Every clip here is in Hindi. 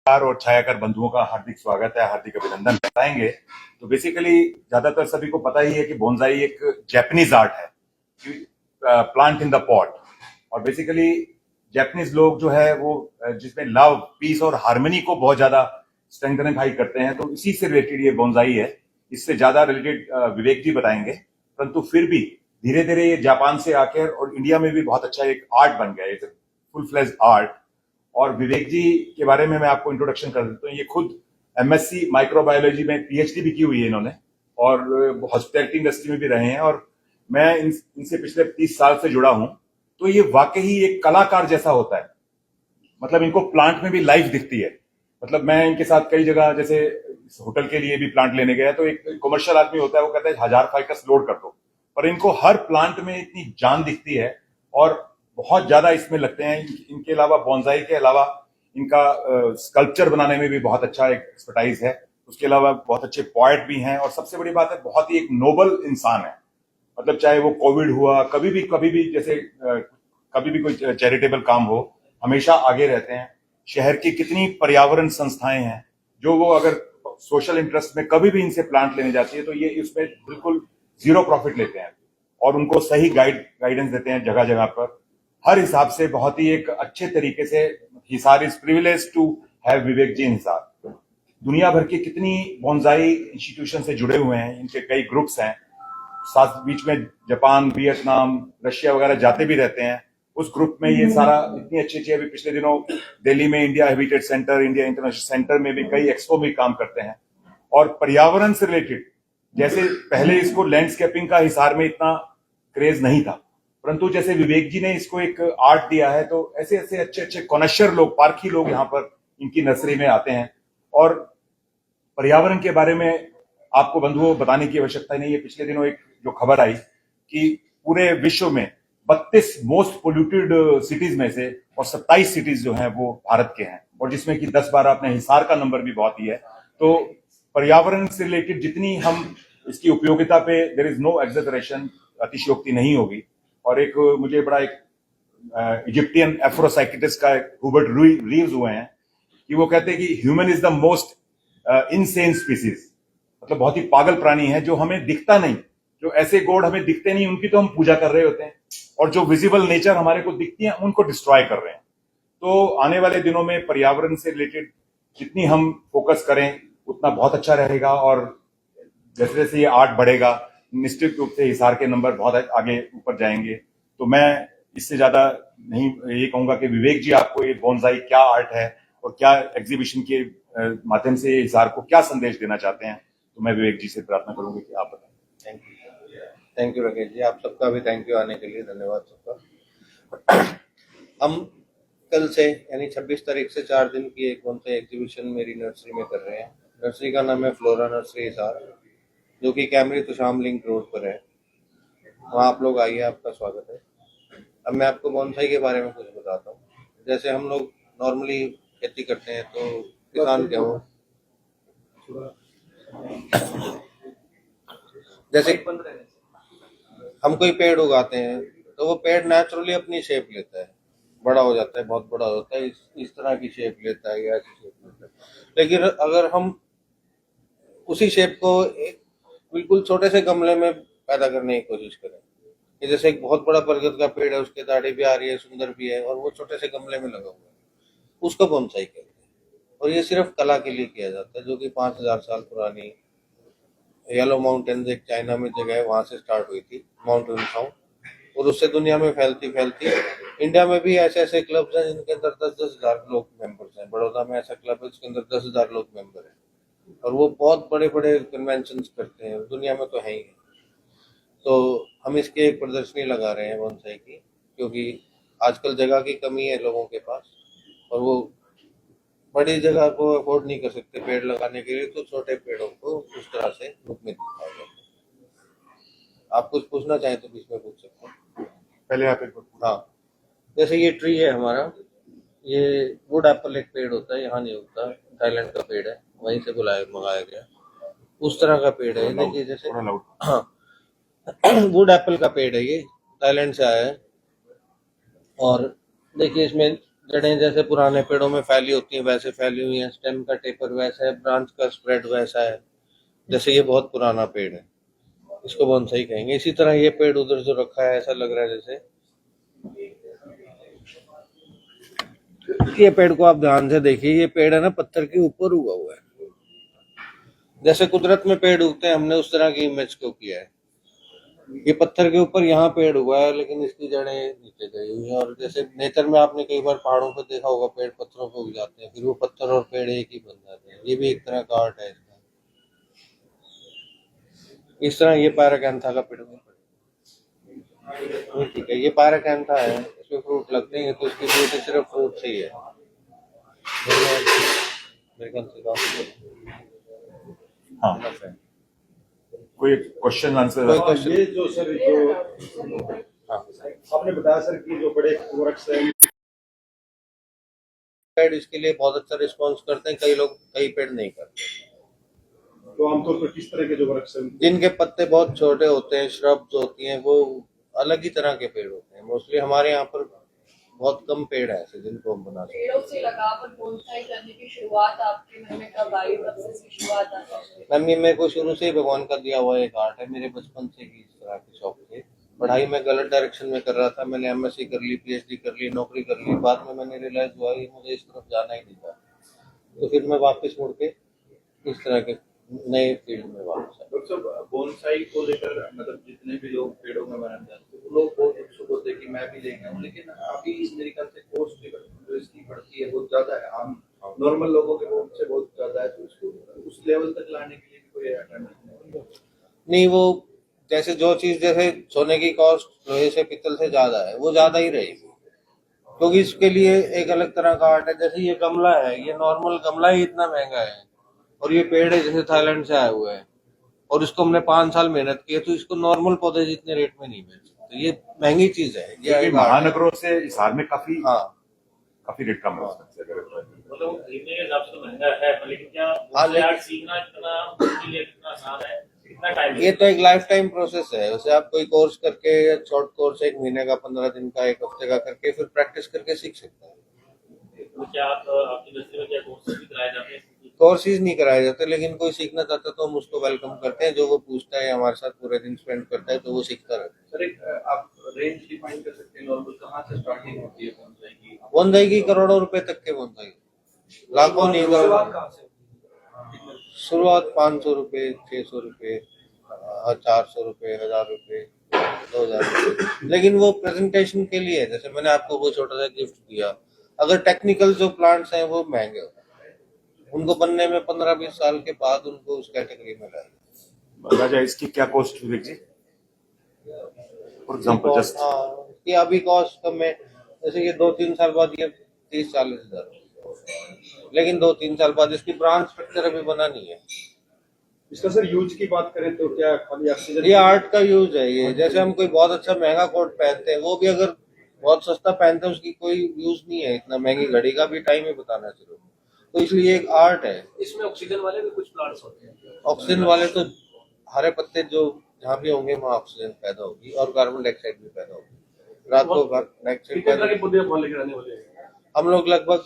और छायाकर बंधुओं का हार्दिक स्वागत है, हार्दिक अभिनंदन बताएंगे। तो बेसिकली ज्यादातर सभी को पता ही है कि बोनसाई एक जैपनीज आर्ट है, प्लांट इन द पॉट। और बेसिकली जैपनीज लोग जो है वो जिसमें लव, पीस और हार्मनी को बहुत ज्यादा स्ट्रेंथनिफाई करते हैं, तो इसी से रिलेटेड ये बोनसाई है। इससे ज्यादा रिलेटेड विवेक जी बताएंगे। परंतु फिर भी धीरे धीरे ये जापान से आकर और इंडिया में भी बहुत अच्छा एक आर्ट बन गया है, फुल फ्लेज आर्ट। और विवेक जी के बारे में मैं आपको इंट्रोडक्शन कर देता हूँ। ये खुद एमएससी माइक्रोबायोलॉजी में पीएचडी भी की हुई है इन्होंने, और हॉस्पिटैलिटी इंडस्ट्री में भी रहे हैं। और मैं इनसे पिछले 30 साल से जुड़ा हूं। तो ये वाकई एक कलाकार जैसा होता है। मतलब इनको प्लांट में भी लाइफ दिखती है। मतलब मैं इनके साथ कई जगह, जैसे होटल के लिए भी प्लांट लेने गया, तो एक कमर्शियल आदमी होता है, वो कहता है 1000 फाइकस लोड कर दो, पर इनको हर प्लांट में इतनी जान दिखती है और बहुत ज्यादा इसमें लगते हैं। इनके अलावा बोनसाई के अलावा इनका स्कल्पचर बनाने में भी बहुत अच्छा एक एक्सपर्टाइज है। उसके अलावा बहुत अच्छे पॉइट भी हैं, और सबसे बड़ी बात है बहुत ही एक नोबल इंसान है। मतलब चाहे वो कोविड हुआ, कभी भी जैसे कभी भी कोई चैरिटेबल काम हो, हमेशा आगे रहते हैं। शहर की कितनी पर्यावरण संस्थाएं हैं जो वो अगर सोशल इंटरेस्ट में कभी भी इनसे प्लांट लेने जाती है, तो ये इसमें बिल्कुल जीरो प्रॉफिट लेते हैं और उनको सही गाइडेंस देते हैं जगह जगह पर। हर हिसाब से बहुत ही एक अच्छे तरीके से Hisar is privilege to have Vivek ji in Hisar. दुनिया भर के कितनी बोनसाई इंस्टीट्यूशन से जुड़े हुए हैं, इनके कई ग्रुप्स हैं। साथ बीच में जापान, वियतनाम, रशिया वगैरह जाते भी रहते हैं। उस ग्रुप में ये सारा इतनी अच्छी अभी पिछले दिनों दिल्ली में India habitat centre, India international centre में भी कई एक्सपो में काम करते हैं। और पर्यावरण से रिलेटेड, जैसे पहले इसको लैंडस्केपिंग का हिसार में इतना क्रेज नहीं था, परंतु जैसे विवेक जी ने इसको एक आर्ट दिया है, तो ऐसे ऐसे अच्छे अच्छे कॉनशर लोग, पारखी लोग यहाँ पर इनकी नर्सरी में आते हैं। और पर्यावरण के बारे में आपको बंधुओं बताने की आवश्यकता नहीं है। पिछले दिनों एक जो खबर आई कि पूरे विश्व में 32 मोस्ट पोल्यूटेड सिटीज में से और 27 सिटीज जो हैं वो भारत के हैं, और जिसमें कि 10-12 अपने हिसार का नंबर भी बहुत ही है। तो पर्यावरण से रिलेटेड जितनी हम इसकी उपयोगिता पे, देयर इज नो एग्जेजरेशन, अतिशयोक्ति नहीं होगी। और एक मुझे बड़ा एक इजिप्टियन एफ्रोसाइकिटिस्ट का हुबर्ट रीव्स हुए हैं कि वो कहते हैं कि human is the most insane species. मतलब बहुत ही पागल प्राणी है जो हमें दिखता नहीं। जो ऐसे गॉड हमें दिखते नहीं, उनकी तो हम पूजा कर रहे होते हैं, और जो विजिबल नेचर हमारे को दिखती है उनको डिस्ट्रॉय कर रहे हैं। तो आने वाले दिनों में पर्यावरण से रिलेटेड जितनी हम फोकस करें उतना बहुत अच्छा रहेगा। और जैसे जैसे ये आर्ट बढ़ेगा, निश्चित रूप से हिसार के नंबर बहुत आगे ऊपर जाएंगे। तो मैं इससे ज्यादा नहीं ये कहूंगा कि विवेक जी आपको ये बोनसाई क्या आर्ट है और क्या एग्जीबिशन के माध्यम से हिसार को क्या संदेश देना चाहते हैं, तो मैं विवेक जी से प्रार्थना करूंगी कि आप बताएं। थैंक यू राकेश जी, आप सबका भी थैंक यू आने के लिए, धन्यवाद सबका। हम कल से यानी 26 तारीख से 4 दिन की एक बोनसाई एग्जीबिशन मेरी नर्सरी में कर रहे हैं। नर्सरी का नाम है फ्लोरा नर्सरी हिसार, जो कि कैमरी तुशाम लिंक रोड पर है। वहाँ आप लोग आइए, आपका स्वागत है। अब मैं आपको बोनसाई के बारे में कुछ बताता हूँ। जैसे हम लोग नॉर्मली खेती करते हैं तो किसान क्या हो, जैसे हम कोई पेड़ उगाते हैं तो वो पेड़ नेचुरली अपनी शेप लेता है, बड़ा हो जाता है, बहुत बड़ा होता है, इस तरह की शेप लेता है या ऐसी शेप लेता है। लेकिन अगर हम उसी शेप को एक बिल्कुल छोटे से गमले में पैदा करने की कोशिश करें, कि जैसे एक बहुत बड़ा बरगद का पेड़ है, उसके दाढ़ी भी आ रही है, सुंदर भी है, और वो छोटे से गमले में लगा हुआ है, उसको बोनसाई कहते हैं। और ये सिर्फ कला के लिए किया जाता है, जो कि 5000 साल पुरानी येलो माउंटेन्स एक चाइना में जगह है, वहां से स्टार्ट हुई थी माउंट विनसांग, और उससे दुनिया में फैलती फैलती इंडिया में भी ऐसे ऐसे क्लब्स हैं जिनके अंदर 10-10 हजार लोग मेंबर्स हैं। बड़ौदा में ऐसा क्लब है जिसके अंदर 10,000 लोग मेंबर हैं, और वो बहुत बड़े बड़े कन्वेंशन करते हैं, दुनिया में तो है ही। तो हम इसकी एक प्रदर्शनी लगा रहे हैं बोनसाई की, क्योंकि आजकल जगह की कमी है लोगों के पास, और वो बड़ी जगह को अफोर्ड नहीं कर सकते पेड़ लगाने के लिए, तो छोटे पेड़ों को उस तरह से रूप में दिखाया जाता है। आप कुछ पूछना चाहें तो बीच में पूछ सकते हैं। पहले आप एक हाँ, जैसे ये ट्री है हमारा, ये वुड एप्पल एक पेड़ होता है, यहाँ नहीं उगता, थाईलैंड का पेड़ है, वहीं से मंगाया गया। उस तरह का पेड़ है, देखिए जैसे, हाँ वुड एप्पल का पेड़ है, ये थाईलैंड से आया है। और देखिए इसमें जड़ें जैसे पुराने पेड़ों में फैली होती हैं वैसे फैली हुई हैं, स्टेम का टेपर वैसा है, ब्रांच का स्प्रेड वैसा है। जैसे ये बहुत पुराना पेड़ है, इसको बोनसाई कहेंगे। इसी तरह ये पेड़ उधर जो रखा है ऐसा लग रहा है जैसे ये पेड़ को आप ध्यान से देखिए, ये पेड़ है ना पत्थर के ऊपर उगा हुआ है। जैसे कुदरत में पेड़ उगते हैं हमने उस तरह की इमेज को किया है। ये पत्थर के ऊपर यहाँ पेड़ हुआ है लेकिन इसकी जड़ें नीचे गई हुई हैं। और जैसे नेचर में आपने कई बार पहाड़ों पर देखा होगा पेड़ पत्थरों पे उग जाते हैं, फिर वो पत्थर और पेड़ एक ही बन जाते हैं। ये भी एक तरह का आर्ट है इसका। इस तरह ये पैराकैंथा का पेड़ है। ठीक है, ये पैराकैंथा है, इसमें फ्रूट लगते हैं तो इसकी ब्यूटी सिर्फ फ्रूट से ही है। मेरे ख्याल से काफी हाँ, कोई क्वेश्चन आंसर? कोई क्वेश्चन? ये जो सर जो आपने बताया सर कि जो बड़े वृक्ष हैं पेड़ इसके लिए बहुत अच्छा रिस्पॉन्स करते हैं, कई लोग कई पेड़ नहीं करते। तो आमतौर पर किस तरह के जो वृक्ष हैं जिनके पत्ते बहुत छोटे होते हैं, श्रब्स होती हैं, वो अलग ही तरह के पेड़ होते हैं। मोस्टली हमारे यहाँ पर बहुत कम पेड़ है ऐसे जिनको हम बनाते हैं। पेड़ों से लगाव और बोनसाई करने की शुरुआत आपके मन में कब आई, कब से इसकी शुरुआत आई? मैम ये मेरे को शुरू से ही भगवान का दिया हुआ एक आर्ट है। मेरे बचपन से ही इस तरह के शौक थे। पढ़ाई में गलत डायरेक्शन में कर रहा था, मैंने एमएससी कर ली, पीएचडी कर ली, नौकरी कर ली। बाद में मैंने रियलाइज हुआ कि मुझे इस तरफ जाना ही नहीं था, तो फिर मैं वापस मुड़ के इस तरह के नए फील्ड में वापस आया। डॉक्टर साहब बोनसाई को लेकर मतलब जितने भी लोग पेड़ों में बनाने जाते हैं वो लोग बहुत उत्सुक होते हैं कि मैं भी लेके आऊं, लेकिन अभी मेरे ख्याल से कॉस्ट जो इसकी बढ़ती है बहुत ज्यादा है, आम नॉर्मल लोगों के बहुत से बहुत ज्यादा है, तो उसको उस लेवल तक लाने के लिए भी कोई अल्टरनेटिव नहीं, वो जैसे जो चीज जैसे सोने की कॉस्ट लोहे से पित्तल से ज्यादा है वो ज्यादा ही रहेगी, क्योंकि इसके लिए एक अलग तरह का आर्ट है। जैसे ये गमला है, ये नॉर्मल गमला ही इतना महंगा है, और ये पेड़ है जैसे थाईलैंड से आया हुआ है, और इसको हमने 5 साल मेहनत की है, तो इसको नॉर्मल पौधे जितने रेट में नहीं बेच सकते। ये महंगी चीज है, ये क्योंकि एक आर्ट है। महानगरों से इस हाल में काफी हाँ रेट कम है उसमें से अगर मतलब वो खरीदने के हिसाब से तो महंगा है, पर लेकिन क्या हाँ, बोनसाई आर्ट सीखना इतना उसके लिए कितना आसान है, कितना टाइम ये तो एक लाइफ टाइम प्रोसेस है। वैसे आप कोई कोर्स करके, शॉर्ट कोर्स 1 महीने का, 15 दिन का, 1 हफ्ते का करके फिर प्रैक्टिस करके सीख सकते हैं। तो क्या आपकी नर्सरी में क्या कोर्सेज भी कराए जाते हैं? कोर्सेज नहीं कराए जाते, लेकिन कोई सीखना चाहता है तो हम उसको वेलकम करते हैं। जो वो पूछता है हमारे साथ पूरे दिन स्पेंड करता है तो वो सीखता रहता है। सर एक आप रेंज डिफाइन कर सकते हैं नॉर्मल कहाँ से स्टार्टिंग होती है बोनसाई की? बोनसाई की करोड़ों रुपए तक के बोनसाई, लाखों नहीं, करोड़ों। शुरुआत 500 रुपए, 600 रुपए, 400 रुपए, 1000 रुपए, 2000 रुपए। लेकिन वो प्रेजेंटेशन के लिए है। जैसे मैंने आपको वो छोटा सा गिफ्ट दिया, अगर टेक्निकल जो प्लांट्स हैं वो महंगे होते हैं, उनको बनने में 15-20 साल के बाद उनको उस कैटेगरी में लाएंगे। राजा इसकी क्या cost Vivek ji? For example just ये अभी कॉस्ट कम है, जैसे ये 2-3 साल बाद ये 30-40 हजार, लेकिन 2-3 साल बाद इसकी ब्रांच स्ट्रक्चर अभी बना नहीं है। इसका सर यूज की बात करें तो क्या खाली ऑक्सीजन? ये आर्ट का यूज है। ये जैसे हम कोई बहुत अच्छा महंगा कोट पहनते हैं, वो भी अगर बहुत सस्ता पहनते हैं उसकी कोई यूज नहीं है। इतना महंगी घड़ी का भी टाइम ही बताना सिर्फ, तो इसलिए एक आर्ट है। इसमें ऑक्सीजन वाले भी कुछ प्लांट्स होते हैं? ऑक्सीजन वाले तो हरे पत्ते जो जहाँ भी होंगे वहाँ ऑक्सीजन पैदा होगी और कार्बन डाइऑक्साइड भी पैदा होगी। रात को डाइऑक्साइड कितने तरह पैदा, के पौधे आप लेकर आने वाले हैं? हम लोग लगभग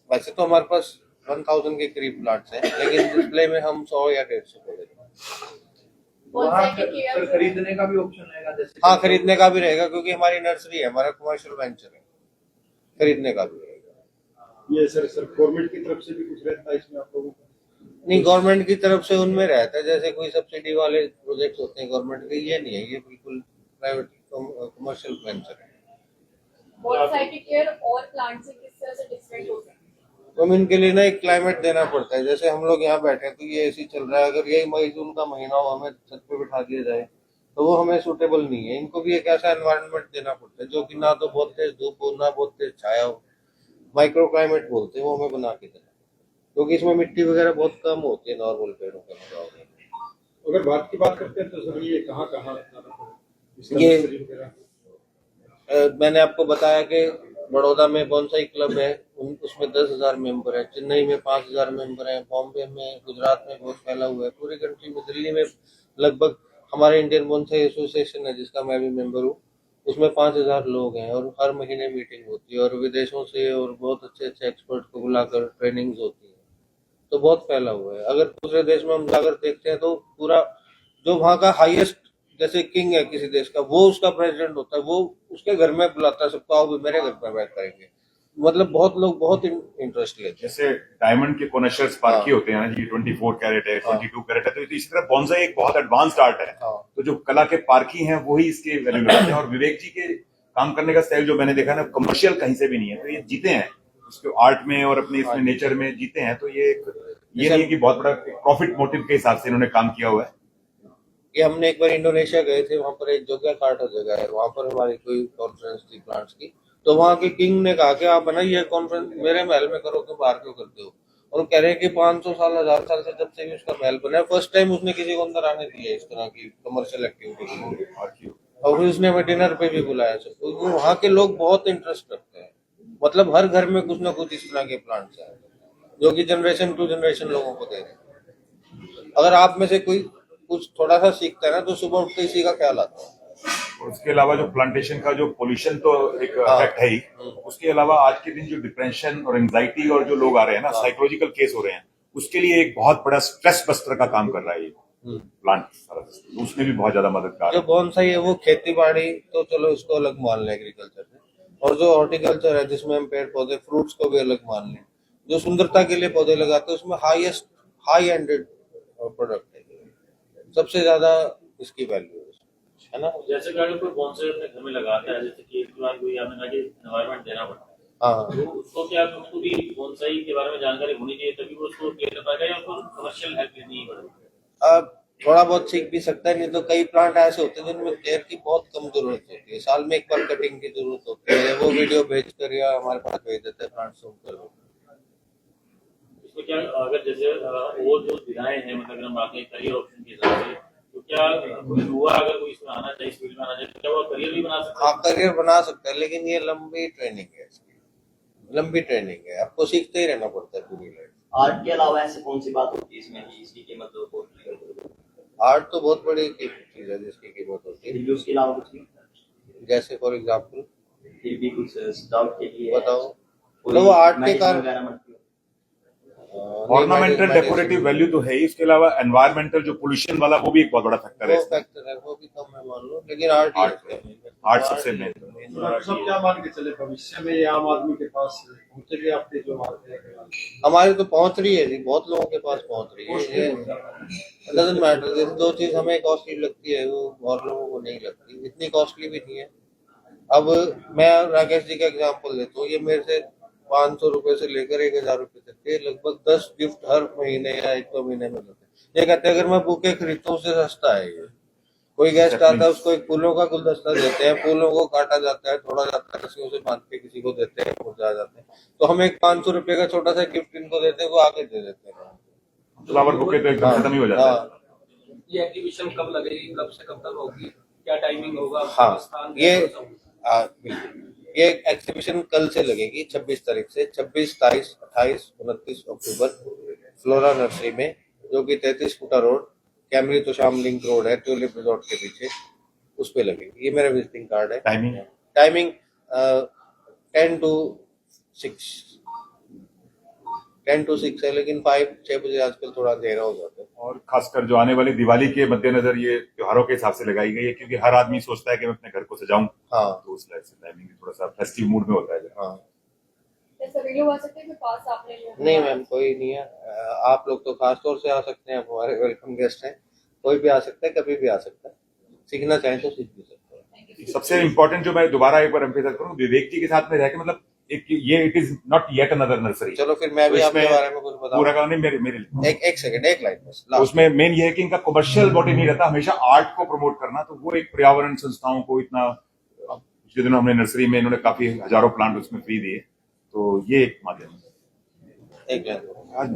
वैसे तो हमारे पास 1000 के करीब प्लांट्स हैं, लेकिन डिस्प्ले में हम 100 या 150 पौधे हैं। वहाँ बोनसाई की सर केयर खरीदने का भी ऑप्शन रहेगा जैसे? हाँ, खरीदने का भी रहेगा, क्योंकि हमारी नर्सरी है, हमारा कमर्शियल वेंचर है, खरीदने का भी रहेगा। ये सर गवर्नमेंट की तरफ से भी कुछ रहता है इसमें आप लोगों को? नहीं, गवर्नमेंट की तरफ से उनमें रहता है, जैसे कोई सब्सिडी वाले प्रोजेक्ट होते हैं गवर्नमेंट के, ये नहीं है, ये बिल्कुल प्राइवेट कमर्शियल वेंचर है। बोनसाई की केयर और प्लांट से किस तरह से डिफरेंट होती है? तो हम इनके लिए ना एक क्लाइमेट देना पड़ता है। जैसे हम लोग यहाँ बैठे हैं तो ये एसी चल रहा है, अगर यही मई जून का महीना हो हमें छत पे बिठा दिया जाए तो वो हमें सूटेबल नहीं है। इनको भी एक ऐसा एनवायरनमेंट देना पड़ता है जो कि ना तो बहुत तेज धूप हो ना बहुत तेज छाया हो, माइक्रो क्लाइमेट बोलते हैं, वो हमें बना के देना, क्योंकि इसमें मिट्टी वगैरह बहुत कम होती है नॉर्मल पेड़ों के मुकाबले। अगर भारत की बात करते हैं तो सर ये कहाँ कहाँ ये मैंने आपको बताया कि बड़ौदा में बोनसाई क्लब है, उसमें 10,000 मेंबर है, चेन्नई में 5,000 मेंबर है, बॉम्बे में, गुजरात में बहुत फैला हुआ है, पूरी कंट्री में। दिल्ली में लगभग हमारे इंडियन बोनसाई एसोसिएशन है जिसका मैं भी मेंबर हूँ, उसमें 5,000 लोग हैं और हर महीने मीटिंग होती है और विदेशों से और बहुत अच्छे अच्छे एक्सपर्ट को बुलाकर ट्रेनिंग्स होती है। तो बहुत फैला हुआ है। अगर दूसरे देश में हम जाकर देखते हैं तो पूरा जो वहाँ का हाईएस्ट जैसे किंग है किसी देश का, वो उसका प्रेसिडेंट होता है, वो उसके घर में बुलाता है सबको, आओ भी मेरे घर पर बैठ करेंगे। मतलब बहुत लोग बहुत इंटरेस्ट लेते हैं। जैसे डायमंड के कोनेशर्स पार्की होते हैं ना जी, 24 कैरेट है, 22 कैरेट है, तो इसी तरह बॉन्जाई एक बहुत एडवांस्ड आर्ट है। हाँ। तो जो कला के पार्की हैं वही इसके वैल्यू लगाते हैं। और विवेक जी के काम करने का स्टाइल जो मैंने देखा ना, कमर्शियल कहीं से भी नहीं है। तो ये जीते हैं उसके आर्ट में और अपने इसमें नेचर में जीते हैं। तो ये नहीं है कि बहुत बड़ा प्रॉफिट मोटिव के हिसाब से इन्होंने काम किया हुआ है। कि हमने एक बार इंडोनेशिया गए थे, वहां पर एक जोग्याकार्टा जगह है, वहां पर हमारी कोई कॉन्फ्रेंस थी प्लांट्स की। तो वहां के किंग ने कहा कि आप है ना ये कॉन्फ्रेंस मेरे महल में करो, क्यों बाहर क्यों करते हो। और वो कह रहे हैं कि 500 साल 1000 साल से जब से भी उसका महल बना है, फर्स्ट टाइम उसने किसी को अंदर आने दिया इस तरह की कमर्शियल एक्टिविटी। और फिर उसने हमें डिनर पे भी बुलाया। तो वहाँ के लोग बहुत इंटरेस्ट रखते हैं। मतलब हर घर में कुछ ना कुछ इस तरह के प्लांट्स हैं जो कि जनरेशन टू जनरेशन लोगों को दे रहे हैं। अगर आप में से कोई कुछ थोड़ा सा सीखता है ना, तो सुबह उठते इसी का ख्याल आता है। उसके अलावा जो प्लांटेशन का जो पोल्यूशन तो एक इफेक्ट है ही, उसके अलावा आज के दिन जो डिप्रेशन और एंजाइटी और जो लोग आ रहे हैं ना, साइकोलॉजिकल केस हो रहे हैं, उसके लिए एक बहुत बड़ा स्ट्रेस बस्टर का काम कर रहा है ये प्लांट। तो उसमें भी बहुत ज्यादा मददगार जो है। बॉन्साई है वो खेती बाड़ी तो चलो इसको अलग मान लें एग्रीकल्चर में, और जो हॉर्टिकल्चर है जिसमें हम पेड़ पौधे फ्रूट्स को भी अलग मान लें, जो सुंदरता के लिए पौधे लगाते हैं उसमें हाई एंडेड प्रोडक्ट है, सबसे ज्यादा इसकी वैल्यू है ना। जैसे कि अगर कोई बॉन्साई अपने घर में लगाता है, जैसे कि एक बार कोई आपने कहा कि एनवायरनमेंट देना पड़ता है, हाँ, तो उसको क्या उसको भी बॉन्साई के बारे में जानकारी होनी चाहिए, तभी वो उसको केयर कर पाएगा, या उसको कमर्शियल हेल्प लेनी पड़ेगी। अब थोड़ा बहुत सीख भी सकता है, नहीं तो कई प्लांट ऐसे होते हैं जिनमें केयर की बहुत कम जरूरत होती है, साल में एक बार कटिंग की जरूरत होती है, वो वीडियो भेज कर या हमारे पास भेज देते हैं प्लांट सूम कर। इसमें क्या अगर जैसे और जो सुविधाएं हैं, मतलब अगर हम बात करें करियर ऑप्शन के हिसाब से, तो क्या कोई युवा अगर कोई इसमें आना चाहिए, इस फील्ड में आना चाहिए, तो क्या वो करियर भी बना सकता है? हाँ, करियर बना सकता है, लेकिन ये लंबी ट्रेनिंग है, इसकी लंबी ट्रेनिंग है, आपको सीखते ही रहना पड़ता है पूरी लाइफ। आर्ट के अलावा ऐसी कौन सी बात होती है इसमें कि इसकी कीमत तो बहुत है? आर्ट तो बहुत बड़ी चीज है जिसकी कीमत होती है। फिर भी उसके अलावा कुछ नहीं, जैसे फॉर एग्जाम्पल फिर भी कुछ सजावट के लिए बताओ। कोई तो वो आर्ट के medicine कारण वगैरह मत ऑर्नामेंटल डेकोरेटिव वैल्यू तो है ही, उसके अलावा एनवायरमेंटल जो पोल्यूशन वाला वो भी एक बहुत बड़ा फैक्टर है। वो फैक्टर है, वो भी कम है मान लो, लेकिन आर्ट आर्ट सबसे मेन। डॉक्टर साहब क्या मान के चले भविष्य में ये आम आदमी के पास पहुंचेगी आपके जो मानते हैं? हमारी तो पहुंच रही है जी, बहुत लोगों के पास पहुंच रही है। ये डजंट मैटर, जैसे दो चीज हमें कॉस्टली लगती है वो और लोगों को नहीं लगती, इतनी कॉस्टली भी नहीं है। अब मैं राकेश जी का एग्जांपल देता हूँ, ये मेरे से 500 रुपए से लेकर 1000 रुपए तक के लगभग 10 गिफ्ट हर महीने या 1-2 महीने में देते हैं। ये कहते हैं अगर मैं बुके खरीदता हूँ उससे सस्ता है ये। कोई गेस्ट आता है उसको एक फूलों का गुलदस्ता देते हैं, फूलों को काटा जाता है, तोड़ा जाता है, रस्सियों से बांध के किसी को देते हैं, मुरझा जाते हैं। तो हम एक 500 रुपए का छोटा सा गिफ्ट इनको देते हैं, वो आगे दे देते हैं। फ्लावर बुके तो एकदम खत्म ही हो जाता है। हाँ, ये एग्जीबिशन कब लगेगी, कब से कब तक होगी, क्या टाइमिंग होगा? हाँ, स्थान ये बिल्कुल। ये एग्जीबिशन कल से लगेगी 26 तारीख से, 26, 27, 28, 29 अक्टूबर फ्लोरा नर्सरी में, जो कि 33 फुटा रोड, कैमरी तो शाम लिंक रोड है, ट्यूलिप रिजॉर्ट के पीछे, उस पे लगेगी। ये मेरा विजिटिंग कार्ड है। टाइमिंग 10 to 6 है, लेकिन 5-6 बजे आजकल थोड़ा अंधेरा हो जाता है। और खासकर जो आने वाली दिवाली के मद्देनजर ये त्योहारों के हिसाब से लगाई गई है, क्योंकि हर आदमी सोचता है कि मैं अपने घर को सजाऊं। हाँ, तो उस लाइफ से टाइमिंग थोड़ा सा फेस्टिव मूड में होता है। हाँ, क्या सभी लोग आ सकते हैं कि पास आपने लोग? नहीं मैम, कोई नहीं है। आप लोग तो खास तौर से आ सकते हैं, आप हमारे वेलकम गेस्ट हैं। कोई भी आ सकता है, कभी भी आ सकता है, सीखना चाहें तो सीख भी सकते हैं। सबसे इम्पोर्टेंट जो मैं दोबारा एक बार एम्फेसाइज करूं, विवेक जी के साथ में रह के, मतलब एक ये it is not yet another nursery. चलो फिर मैं भी आपके बारे में कुछ बताऊं। पूरा नहीं, मेरे एक सेकंड, एक लाइन बस। तो उसमें मेन ये है कि इनका कमर्शियल मोटिव नहीं रहता, हमेशा आर्ट को प्रमोट करना। तो वो एक पर्यावरण संस्थाओं को इतना, पिछले दिनों हमने नर्सरी में इन्होंने काफी हजारों प्लांट उसमें फ्री दिए, तो ये एक माध्यम है। एक लाइन।